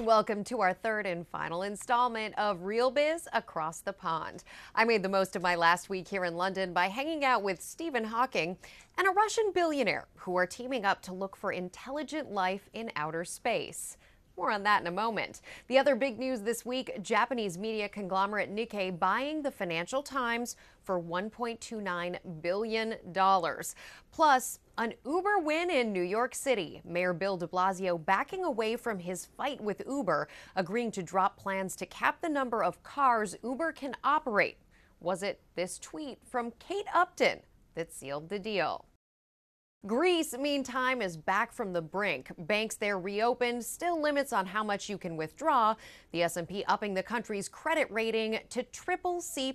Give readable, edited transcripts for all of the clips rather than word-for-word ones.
welcome to our third and final installment of Real Biz Across the Pond. I made the most of my last week here in London by hanging out with Stephen Hawking and a Russian billionaire who are teaming up to look for intelligent life in outer space. More on that in a moment. The other big news this week, Japanese media conglomerate Nikkei buying the Financial Times for $1.29 billion. Plus, an Uber win in New York City. Mayor Bill de Blasio backing away from his fight with Uber, agreeing to drop plans to cap the number of cars Uber can operate. Was it this tweet from Kate Upton that sealed the deal? Greece, meantime, is back from the brink. Banks there reopened, still limits on how much you can withdraw. The S&P upping the country's credit rating to CCC+.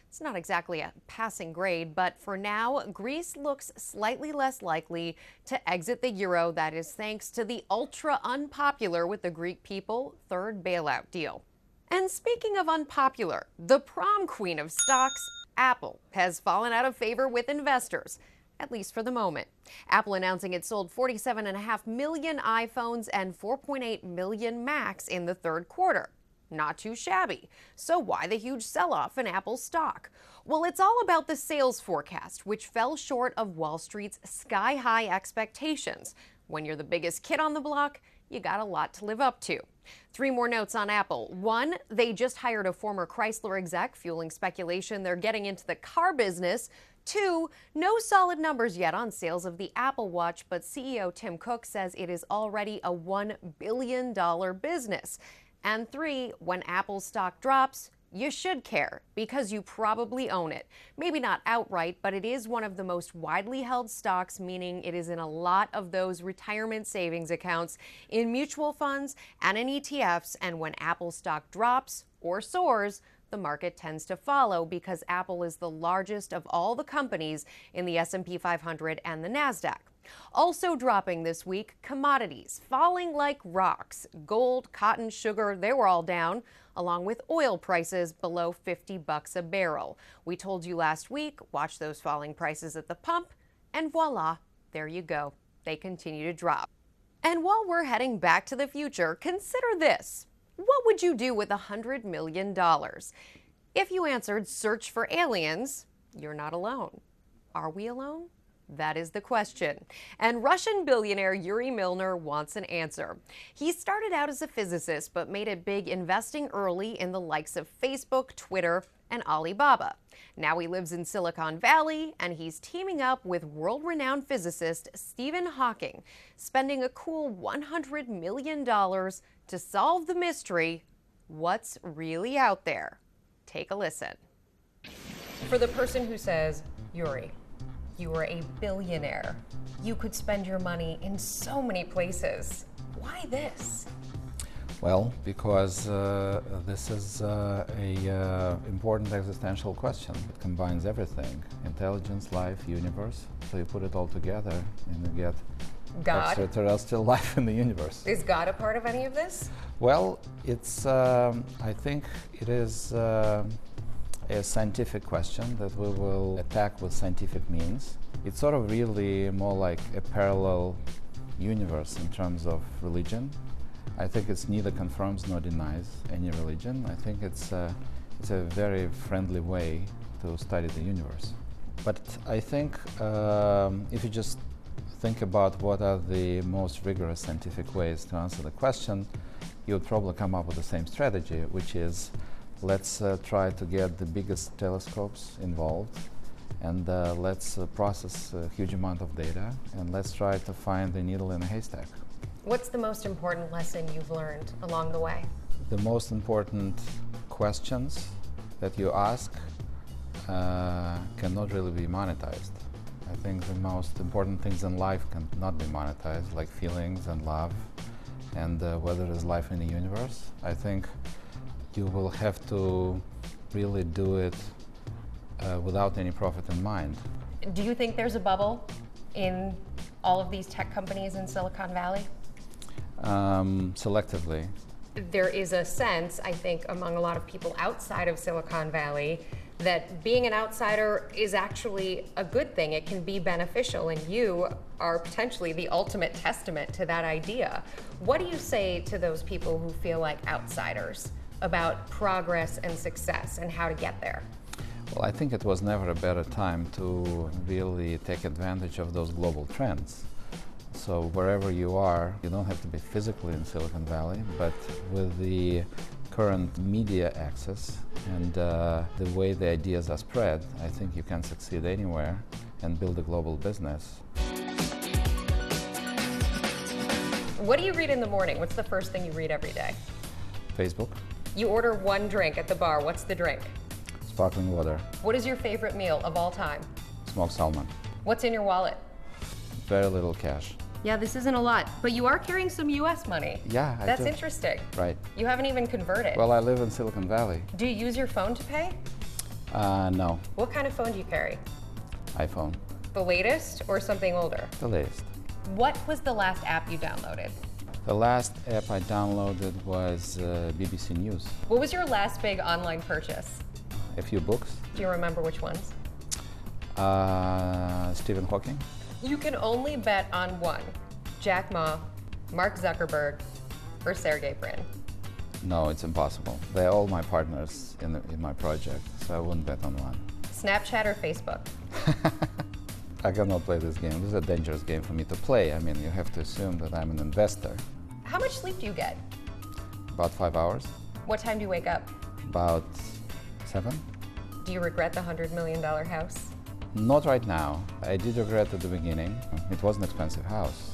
It's not exactly a passing grade, but for now, Greece looks slightly less likely to exit the euro. That is thanks to the ultra unpopular with the Greek people third bailout deal. And speaking of unpopular, the prom queen of stocks, Apple, has fallen out of favor with investors. At least for the moment. Apple announcing it sold 47.5 million iPhones and 4.8 million Macs in the third quarter. Not too shabby. So why the huge sell-off in Apple stock? Well, it's all about the sales forecast, which fell short of Wall Street's sky-high expectations. When you're the biggest kid on the block, you got a lot to live up to. Three more notes on Apple. One, they just hired a former Chrysler exec, fueling speculation they're getting into the car business. Two, no solid numbers yet on sales of the Apple Watch, but CEO Tim Cook says it is already a $1 billion business. And three, when Apple stock drops, you should care because you probably own it. Maybe not outright, but it is one of the most widely held stocks, meaning it is in a lot of those retirement savings accounts, in mutual funds and in ETFs. And when Apple stock drops or soars, the market tends to follow because Apple is the largest of all the companies in the S&P 500 and the NASDAQ. Also dropping this week, commodities, falling like rocks. Gold, cotton, sugar, they were all down, along with oil prices below $50 a barrel. We told you last week, watch those falling prices at the pump, and voila, there you go. They continue to drop. And while we're heading back to the future, consider this. What would you do with $100 million? If you answered search for aliens, you're not alone. Are we alone? That is the question. And Russian billionaire Yuri Milner wants an answer. He started out as a physicist, but made it big investing early in the likes of Facebook, Twitter, and Alibaba. Now he lives in Silicon Valley, and he's teaming up with world-renowned physicist Stephen Hawking, spending a cool $100 million to solve the mystery, what's really out there. Take a listen. For the person who says, Yuri, you are a billionaire. You could spend your money in so many places. Why this? Well, because this is a important existential question. It combines everything: intelligence, life, universe. So you put it all together and you get God. Extraterrestrial life in the universe. Is God a part of any of this? Well, it's. I think it is a scientific question that we will attack with scientific means. It's sort of really more like a parallel universe in terms of religion. I think it's neither confirms nor denies any religion. I think it's a very friendly way to study the universe. But I think if you just think about what are the most rigorous scientific ways to answer the question, you would probably come up with the same strategy, which is let's try to get the biggest telescopes involved, and let's process a huge amount of data, and let's try to find the needle in a haystack. What's the most important lesson you've learned along the way? The most important questions that you ask cannot really be monetized. I think the most important things in life cannot be monetized, like feelings and love, and whether there's life in the universe. I think you will have to really do it without any profit in mind. Do you think there's a bubble in all of these tech companies in Silicon Valley? Selectively. There is a sense, I think, among a lot of people outside of Silicon Valley that being an outsider is actually a good thing. It can be beneficial, and you are potentially the ultimate testament to that idea. What do you say to those people who feel like outsiders about progress and success and how to get there? Well, I think it was never a better time to really take advantage of those global trends. So wherever you are, you don't have to be physically in Silicon Valley, but with the current media access and the way the ideas are spread, I think you can succeed anywhere and build a global business. What do you read in the morning? What's the first thing you read every day? Facebook. You order one drink at the bar. What's the drink? Sparkling water. What is your favorite meal of all time? Smoked salmon. What's in your wallet? Very little cash. Yeah, this isn't a lot, but you are carrying some US money. Yeah, I That's do. interesting. Right. You haven't even converted. Well, I live in Silicon Valley. Do you use your phone to pay? No. What kind of phone do you carry? iPhone. The latest or something older? The latest. What was the last app you downloaded? The last app I downloaded was BBC News. What was your last big online purchase? A few books. Do you remember which ones? Stephen Hawking. You can only bet on one. Jack Ma, Mark Zuckerberg, or Sergey Brin. No, it's impossible. They're all my partners in my project, so I wouldn't bet on one. Snapchat or Facebook? I cannot play this game. This is a dangerous game for me to play. I mean, you have to assume that I'm an investor. How much sleep do you get? About 5 hours. What time do you wake up? About 7. Do you regret the $100 million house? Not right now. I did regret at the beginning. It was an expensive house.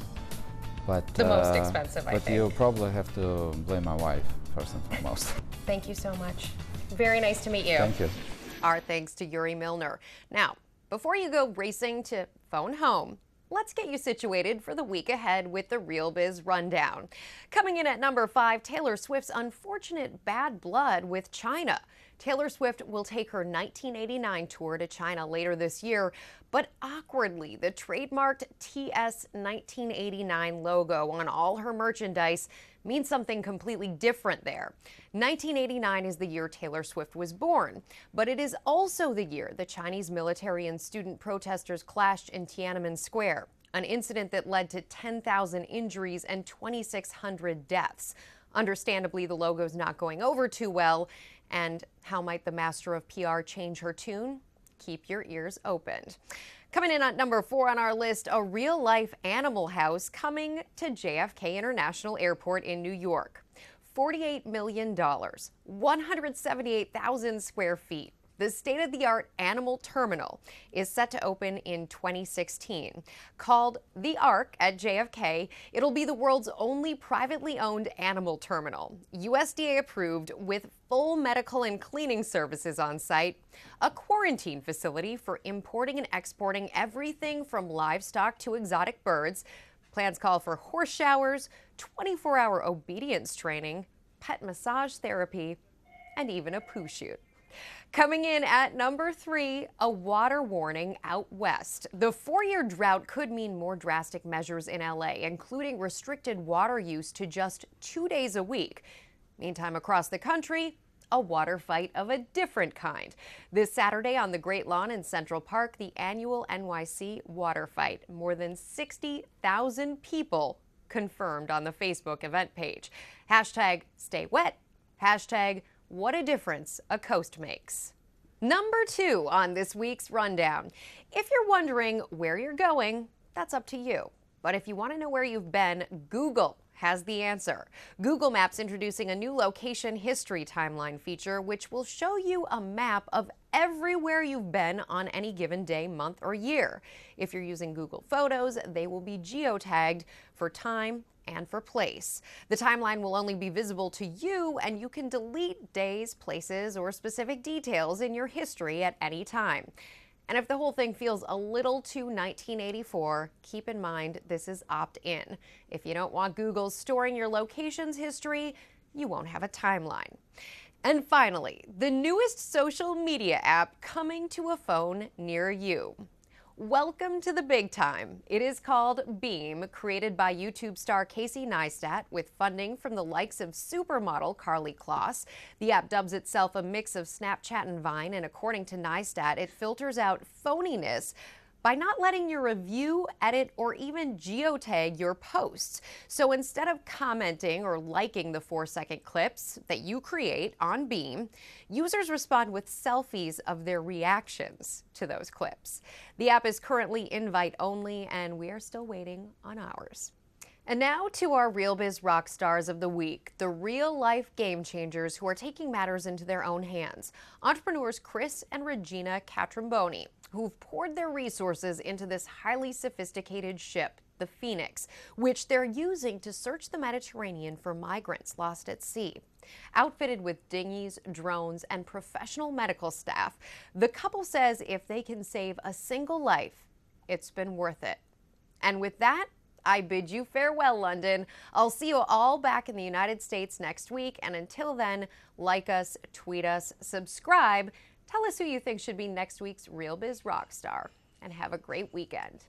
But, The most expensive, I but think. you probably have to blame my wife, first and foremost. Thank you so much. Very nice to meet you. Thank you. Our thanks to Yuri Milner. Now, before you go racing to phone home, let's get you situated for the week ahead with the Real Biz Rundown. Coming in at number 5, Taylor Swift's unfortunate bad blood with China. Taylor Swift will take her 1989 tour to China later this year, but awkwardly, the trademarked TS 1989 logo on all her merchandise means something completely different there. 1989 is the year Taylor Swift was born, but it is also the year the Chinese military and student protesters clashed in Tiananmen Square, an incident that led to 10,000 injuries and 2,600 deaths. Understandably, the logo's not going over too well. And how might the master of PR change her tune? Keep your ears opened. Coming in at number 4 on our list, a real-life animal house coming to JFK International Airport in New York. $48 million, 178,000 square feet. The state-of-the-art animal terminal is set to open in 2016. Called The Ark at JFK, it'll be the world's only privately owned animal terminal. USDA approved with full medical and cleaning services on site, a quarantine facility for importing and exporting everything from livestock to exotic birds. Plans call for horse showers, 24-hour obedience training, pet massage therapy, and even a poo shoot. Coming in at number 3, a water warning out west. The 4-year drought could mean more drastic measures in LA, including restricted water use to just 2 days a week. Meantime, across the country, a water fight of a different kind. This Saturday on the Great Lawn in Central Park, the annual NYC water fight. More than 60,000 people confirmed on the Facebook event page. Hashtag stay wet. Hashtag what a difference a coast makes. Number 2 on this week's rundown. If you're wondering where you're going, that's up to you. But if you want to know where you've been, Google has the answer. Google Maps introducing a new location history timeline feature, which will show you a map of everywhere you've been on any given day, month, or year. If you're using Google Photos, they will be geotagged for time and for place. The timeline will only be visible to you, and you can delete days, places, or specific details in your history at any time. And if the whole thing feels a little too 1984, keep in mind this is opt-in. If you don't want Google storing your location's history, you won't have a timeline. And finally, the newest social media app coming to a phone near you. Welcome to the big time. It is called Beam, created by YouTube star Casey Neistat with funding from the likes of supermodel Karlie Kloss. The app dubs itself a mix of Snapchat and Vine, and according to Neistat, it filters out phoniness by not letting you review, edit, or even geotag your posts. So instead of commenting or liking the 4-second clips that you create on Beam, users respond with selfies of their reactions to those clips. The app is currently invite only, and we are still waiting on ours. And now to our Real Biz rock stars of the week, the real-life game changers who are taking matters into their own hands. Entrepreneurs Chris and Regina Catrimboni, who've poured their resources into this highly sophisticated ship, the Phoenix, which they're using to search the Mediterranean for migrants lost at sea. Outfitted with dinghies, drones, and professional medical staff, the couple says if they can save a single life, it's been worth it. And with that, I bid you farewell, London. I'll see you all back in the United States next week. And until then, like us, tweet us, subscribe, tell us who you think should be next week's Real Biz rock star, and have a great weekend.